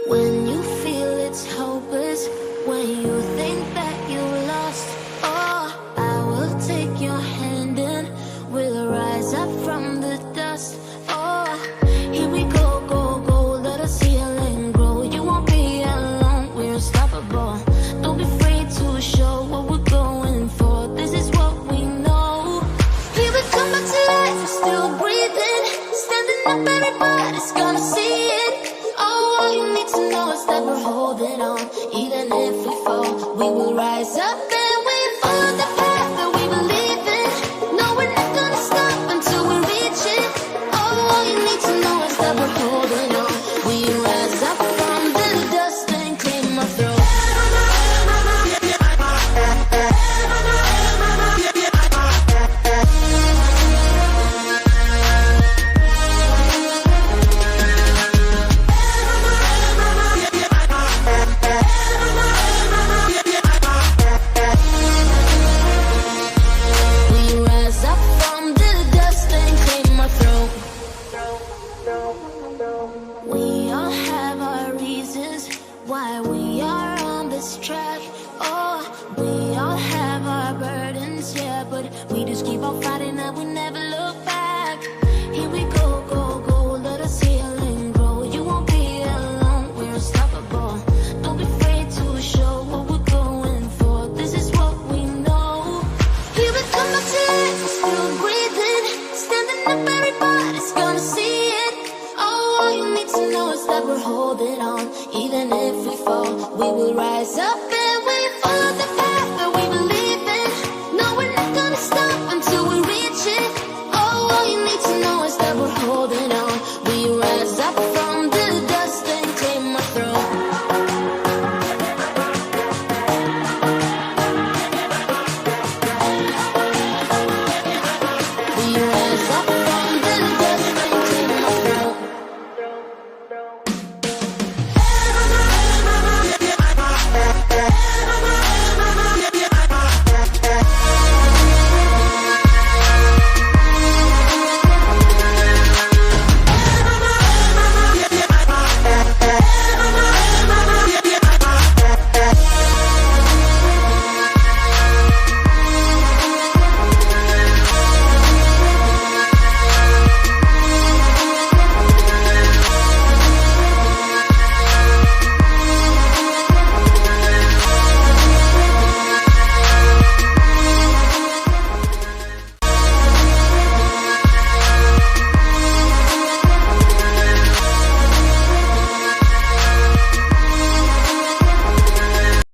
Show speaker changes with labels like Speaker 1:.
Speaker 1: When you feel it's hopeless, when you think that you lost, oh, I will take your hand and we'll rise up from the dust. Oh, here we go, go, go, let us heal and grow. You won't be alone, we're unstoppable. Don't be afraid to show what we're going for. This is what we know. Here we come back to life, we're still breathing. Standing up, everybody's gonna see it. All you need to know is that we're holding on. Even if we fall, we will rise up and we follow the path that we believe in. No, we're not gonna stop until we reach it. All you need to know is that we're holding on. We rise up from the dust and clear my throat. We all have our reasons why we are on this track. Oh, we all have our burdens, yeah, but we just keep on fighting and we never look back. Here we go, go, go, let us heal and grow. You won't be alone, we're unstoppable. Don't be afraid to show what we're going for. This is what we know. Here we come back to life, we're still breathing. Standing up, everybody's gonna see it. All you need to know is that we're holding on. Even if we fall, we will rise up.